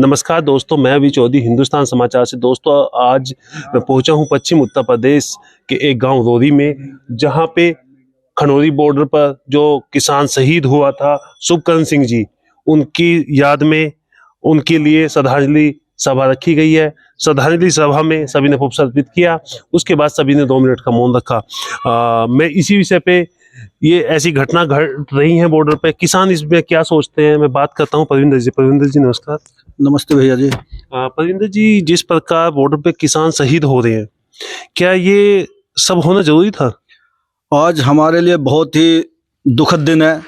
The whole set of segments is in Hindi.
नमस्कार दोस्तों, मैं अभी चौधरी हिंदुस्तान समाचार से। दोस्तों, आज मैं पहुंचा हूं पश्चिम उत्तर प्रदेश के एक गांव रोरी में, जहां पे खनौरी बॉर्डर पर जो किसान शहीद हुआ था शुभकरण सिंह जी, उनकी याद में उनके लिए श्रद्धांजलि सभा रखी गई है। श्रद्धांजलि सभा में सभी ने पुष्प अर्पित किया। उसके बाद सभी ने 2 मिनट का मौन रखा। मैं इसी विषय पे, ये ऐसी घटना घट रही है बॉर्डर पे, किसान इसमें क्या सोचते हैं, मैं बात करता हूँ परविंदर जी। परविंदर जी नमस्कार। नमस्ते भैया जी। परविंदर जी, जिस प्रकार बॉर्डर पे किसान शहीद हो रहे हैं, क्या ये सब होना जरूरी था? आज हमारे लिए बहुत ही दुखद दिन है।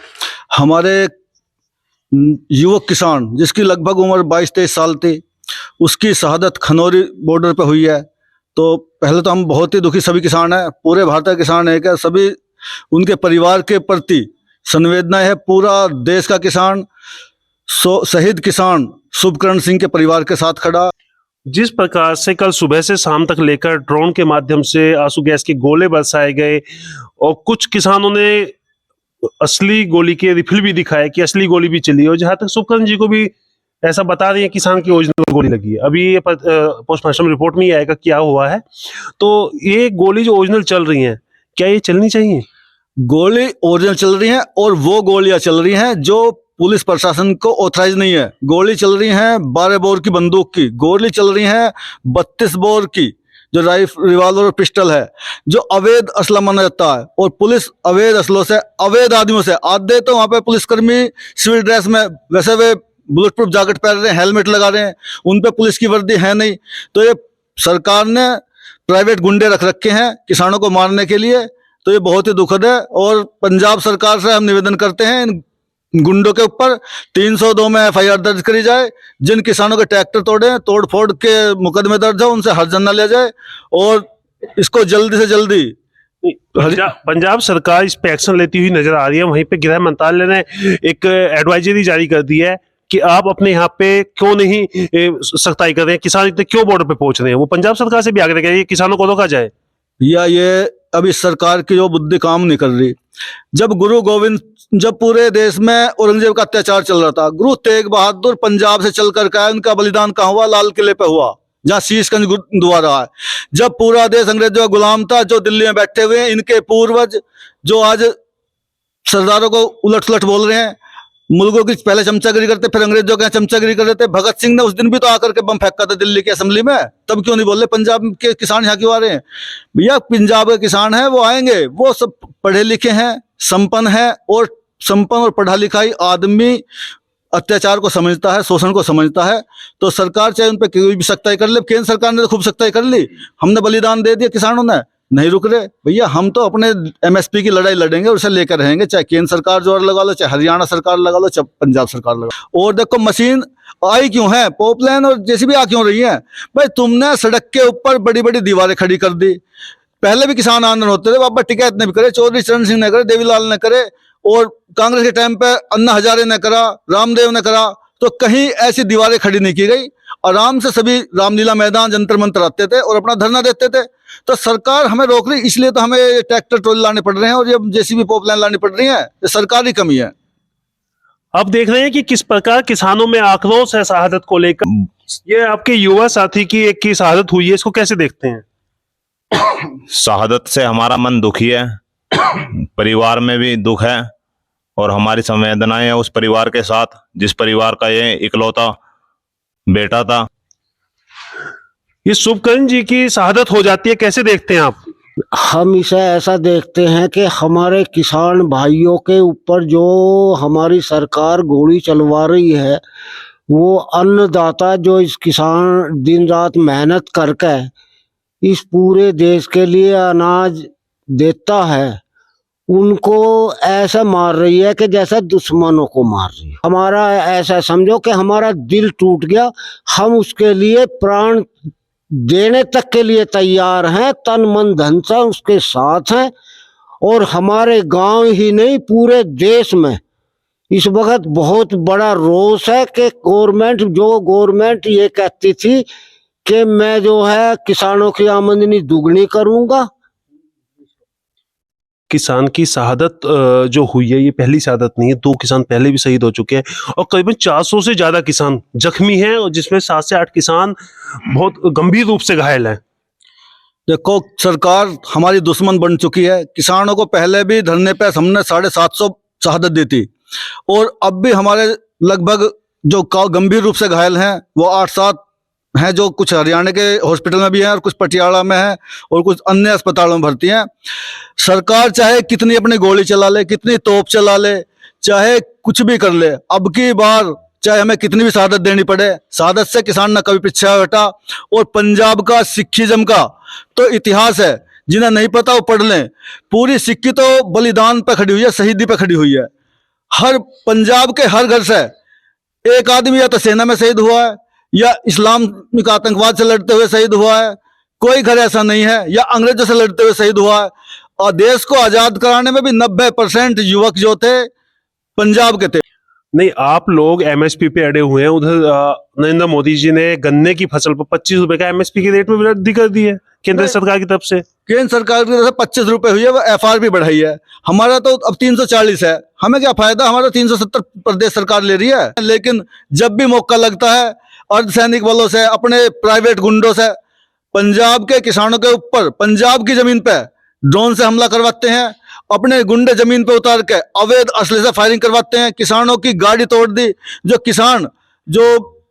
हमारे युवक किसान जिसकी लगभग उम्र 22-23 साल थी, उसकी शहादत खनौरी बॉर्डर पे हुई है। तो पहले तो हम बहुत ही दुखी सभी किसान हैं, पूरे भारतीय किसान है क्या, सभी उनके परिवार के प्रति संवेदना है। पूरा देश का किसान शहीद किसान शुभकरण सिंह के परिवार के साथ खड़ा। जिस प्रकार से कल सुबह से शाम तक लेकर ड्रोन के माध्यम से आंसू गैस के गोले बरसाए गए और कुछ किसानों ने असली गोली के रिफिल भी दिखाए कि असली गोली भी चली, और जहां तक शुभकरण जी को भी ऐसा बता रहे हैं किसान की ओरिजिनल गोली लगी है। अभी ये पोस्टमार्टम रिपोर्ट में ही आएगा क्या हुआ है। तो ये गोली जो ओरिजिनल चल रही है, क्या ये चलनी चाहिए? गोली ओरिजिनल चल रही है और वो गोलियां चल रही हैं जो पुलिस प्रशासन को ऑथराइज नहीं है। गोली चल रही है 12 बोर की बंदूक की, गोली चल रही है 32 बोर की जो रिवाल्वर और पिस्टल है, जो अवैध असला माना जाता है। और पुलिस अवैध असलों से, अवैध आदमियों से, आधे तो वहां पे पुलिसकर्मी सिविल ड्रेस में, वैसे वे बुलेट प्रूफ जैकेट पहन रहे हैं, हेलमेट लगा रहे हैं, उन पे पुलिस की वर्दी है नहीं। तो ये सरकार ने प्राइवेट गुंडे रख रखे हैं किसानों को मारने के लिए। तो ये बहुत ही दुखद है और पंजाब सरकार से हम निवेदन करते हैं इन गुंडों के ऊपर 302 में FIR दर्ज करी जाए। जिन किसानों के ट्रैक्टर तोड़ फोड़ के मुकदमे दर्ज हो, उनसे हर्जाना लिया जाए और इसको जल्दी से जल्दी। पंजाब सरकार इस पे एक्शन लेती हुई नजर आ रही है। वहीं पे गृह मंत्रालय ने एक एडवाइजरी जारी कर दी है कि आप अपने यहाँ पे क्यों नहीं सख्ताई कर रहे हैं, किसान इतने क्यों बॉर्डर पे पहुंच रहे हैं। वो पंजाब सरकार से भी आग्रह कर रही है किसानों को रोका जाए। या ये अभी सरकार की जो बुद्धि काम नहीं कर रही। जब पूरे देश में औरंगजेब का अत्याचार चल रहा था, गुरु तेग बहादुर पंजाब से चल कर आए। उनका बलिदान कहाँ हुआ? लाल किले पे हुआ, जहाँ शीशगंज गुरुद्वारा है। जब पूरा देश अंग्रेजों का गुलाम था, जो दिल्ली में बैठे हुए हैं, इनके पूर्वज जो आज सरदारों को उलट सुलट बोल रहे हैं, मुल्कों की पहले चमचागिरी करते, फिर अंग्रेजों के चमचागिरी कर रहे थे। भगत सिंह ने उस दिन भी तो आकर के बम फेंका था दिल्ली की असेंबली में, तब क्यों नहीं बोले? पंजाब के किसान यहाँ क्यों आ रहे हैं? भैया, पंजाब के किसान हैं, वो आएंगे, वो सब पढ़े लिखे हैं, संपन्न है। और संपन्न और पढ़ा लिखा ही आदमी अत्याचार को समझता है, शोषण को समझता है। तो सरकार चाहे उन पर कोई भी सख्ताई कर ले। केंद्र सरकार ने तो खूब सख्ताई कर ली, हमने बलिदान दे दिया, किसानों ने नहीं रुक रहे। भैया, हम तो अपने MSP की लड़ाई लड़ेंगे और उसे लेकर रहेंगे, चाहे केंद्र सरकार जोर लगा लो, चाहे हरियाणा सरकार लगा लो, चाहे पंजाब सरकार लगा लो। और देखो, मशीन आई क्यों है, पॉपलाइन और JCB आ क्यों रही है? भाई, तुमने सड़क के ऊपर बड़ी बड़ी दीवारें खड़ी कर दी। पहले भी किसान आंदोलन होते थे, बाबा टिकैत ने भी करे, चौधरी चरण सिंह ने करे, देवीलाल ने करे, और कांग्रेस के टाइम पे अन्ना हजारे ने करा, रामदेव ने करा। तो कहीं ऐसी दीवारें खड़ी नहीं की गई। आराम से सभी रामलीला मैदान, जंतर मंतर आते थे और अपना धरना देते थे। तो सरकार हमें रोक रही, इसलिए तो हमें ट्रैक्टर ट्रॉली लाने पड़ रहे हैं और ये JCB पॉपलाइन लानी पड़ रही है। ये सरकारी कमी है। अब देख रहे हैं कि किस प्रकार किसानों में आक्रोश है शहादत को लेकर। ये आपके युवा साथी की एक की शहादत हुई है, इसको कैसे देखते हैं? शहादत से हमारा मन दुखी है, परिवार में भी दुख है और हमारी संवेदनाएं है उस परिवार के साथ जिस परिवार का ये इकलौता बेटा था। ये शुभकरण जी की शहादत हो जाती है, कैसे देखते हैं आप? हम इसे ऐसा देखते हैं कि हमारे किसान भाइयों के ऊपर जो हमारी सरकार गोली चलवा रही है, वो अन्नदाता जो इस किसान दिन रात मेहनत करके इस पूरे देश के लिए अनाज देता है, उनको ऐसा मार रही है कि जैसा दुश्मनों को मार रही है। हमारा ऐसा समझो कि हमारा दिल टूट गया। हम उसके लिए प्राण देने तक के लिए तैयार हैं, तन मन धन से उसके साथ हैं। और हमारे गांव ही नहीं, पूरे देश में इस वक्त बहुत बड़ा रोष है कि गवर्नमेंट ये कहती थी कि मैं जो है किसानों की आमदनी दुगनी करूंगा, किसान की शहादत जो हुई है, ये पहली शहादत नहीं है, 2 किसान पहले भी शहीद हो चुके हैं और करीबन 400 से ज्यादा किसान जख्मी हैं और जिसमें 7 से 8 किसान बहुत गंभीर रूप से घायल हैं। देखो, सरकार हमारी दुश्मन बन चुकी है। किसानों को पहले भी धरने पे हमने 750 शहादत दी थी और अब भी हमारे लगभग जो गंभीर रूप से घायल हैं वो 8-7 हैं, जो कुछ हरियाणा के हॉस्पिटल में भी हैं और कुछ पटियाला में हैं और कुछ अन्य अस्पतालों में भर्ती हैं। सरकार चाहे कितनी अपनी गोली चला ले, कितनी तोप चला ले, चाहे कुछ भी कर ले, अब की बार चाहे हमें कितनी भी शहादत देनी पड़े, शहादत से किसान न कभी पीछे हटा। और पंजाब का सिखिज्म का तो इतिहास है, जिन्हें नहीं पता वो पढ़ लें। पूरी सिक्की तो बलिदान पे खड़ी हुई है, शहीदी पे खड़ी हुई है। हर पंजाब के हर घर से एक आदमी या तो सेना में शहीद हुआ है या इस्लामिक आतंकवाद से लड़ते हुए शहीद हुआ है। कोई घर ऐसा नहीं है या अंग्रेजों से लड़ते हुए शहीद हुआ है। और देश को आजाद कराने में भी 90% युवक जो थे पंजाब के थे। नहीं, आप लोग एमएसपी पे अड़े हुए हैं। उधर नरेंद्र मोदी जी ने गन्ने की फसल पर 25 रुपए का एमएसपी के रेट में वृद्धि कर दी है केंद्र सरकार की तरफ से। केंद्र सरकार की तरफ से 25 रुपए हुई है, वो FRP बढ़ाई है। हमारा तो अब 340 है, हमें क्या फायदा, हमारा 370 प्रदेश सरकार ले रही है। लेकिन जब भी मौका लगता है अर्धसैनिक बलों से, अपने प्राइवेट गुंडों से पंजाब के किसानों के ऊपर, पंजाब की जमीन पे ड्रोन से हमला करवाते हैं, अपने गुंडे जमीन पे उतार के अवैध असले से फायरिंग करवाते हैं। किसानों की गाड़ी तोड़ दी। जो किसान जो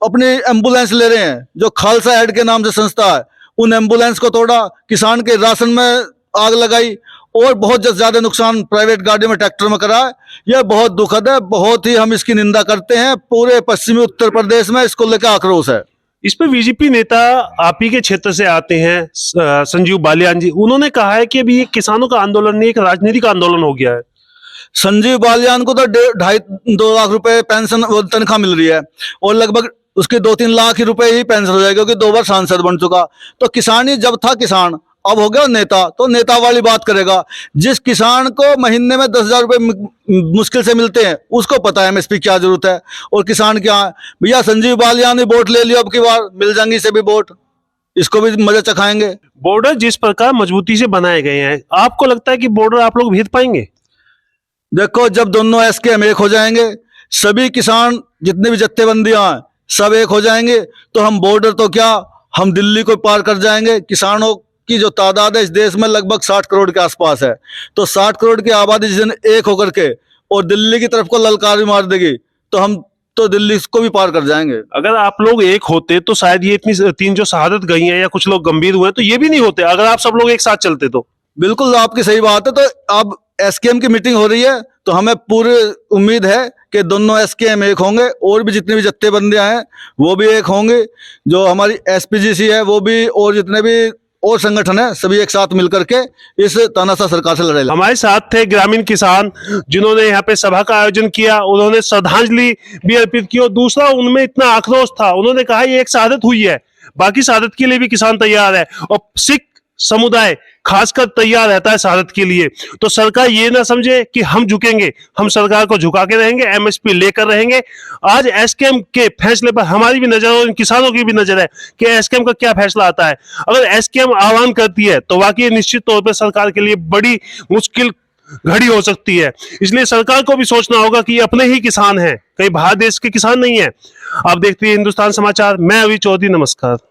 अपनी एम्बुलेंस ले रहे हैं, जो खालसा एड के नाम से संस्था है, उन एम्बुलेंस को तोड़ा, किसान के राशन में आग लगाई और बहुत ज्यादा नुकसान प्राइवेट गाड़ी में, ट्रैक्टर में करा है। यह बहुत दुखद है, बहुत ही हम इसकी निंदा करते हैं। पूरे पश्चिमी उत्तर प्रदेश में इसको लेकर आक्रोश है। इस पर बीजेपी नेता आप ही के क्षेत्र से आते हैं, संजीव बालियान जी, उन्होंने कहा है कि अभी ये किसानों का आंदोलन नहीं, एक राजनीतिक आंदोलन हो गया है। संजीव बालियान को तो 2.5 लाख रुपए पेंशन तनख्वाह मिल रही है और लगभग उसके 2-3 लाख ही रुपए ही पेंशन हो जाएगी, क्योंकि 2 बार सांसद बन चुका। तो किसान ही जब था किसान, अब हो गया नेता, तो नेता वाली बात करेगा। जिस किसान को महीने में 10,000 रुपए मुश्किल से मिलते हैं, उसको पता है एमएसपी क्या जरूरत है और किसान क्या है। भैया संजीव बालियान ने वोट ले लिया, अब की बार मिल जाएंगी से भी वोट, इसको भी मजा चखाएंगे। बॉर्डर जिस प्रकार मजबूती से बनाए गए हैं, आपको लगता है कि बॉर्डर आप लोग भेद पाएंगे? देखो, जब दोनों SKM एक हो जाएंगे, सभी किसान जितने भी जत्थेबंदियां हैं सब एक हो जाएंगे, तो हम बॉर्डर तो क्या, हम दिल्ली को पार कर जाएंगे। किसानों की जो तादाद है इस देश में लगभग 60 करोड़ के आसपास है, तो 60 करोड़ की आबादी जिस दिन एक होकर के और दिल्ली की तरफ को ललकार भी मार देगी, तो हम तो दिल्ली को भी पार कर जाएंगे। अगर आप लोग एक होते तो शायद ये इतनी 3 जो शहादत गई हैं या कुछ लोग गंभीर हुए हैं, तो ये भी नहीं होते अगर आप सब लोग एक साथ चलते तो। बिल्कुल आपकी सही बात है। तो अब SKM की मीटिंग हो रही है, तो हमें पूरी उम्मीद है कि दोनों SKM एक होंगे और भी जितनी भी जत्थेबंदियां हैं वो भी एक होंगे। जो हमारी SPGC है वो भी, और जितने भी और संगठन है सभी एक साथ मिलकर के इस तानाशाह सरकार से लड़ाई। हमारे साथ थे ग्रामीण किसान जिन्होंने यहाँ पे सभा का आयोजन किया, उन्होंने श्रद्धांजलि भी अर्पित की और दूसरा उनमें इतना आक्रोश था, उन्होंने कहा ये एक शहादत हुई है, बाकी शहादत के लिए भी किसान तैयार है और सिख समुदाय खासकर तैयार रहता है शहादत के लिए। तो सरकार ये ना समझे कि हम झुकेंगे, हम सरकार को झुका के रहेंगे, एमएसपी लेकर रहेंगे। आज एसकेएम के फैसले पर हमारी भी नजर और किसानों की भी नजर है कि एसकेएम का क्या फैसला आता है। अगर एसकेएम आह्वान करती है तो वाकई निश्चित तौर पर सरकार के लिए बड़ी मुश्किल घड़ी हो सकती है। इसलिए सरकार को भी सोचना होगा कि अपने ही किसान हैं, कहीं बाहर देश के किसान नहीं है। आप देखते हैं हिंदुस्तान समाचार, मैं अभी चौधरी, नमस्कार।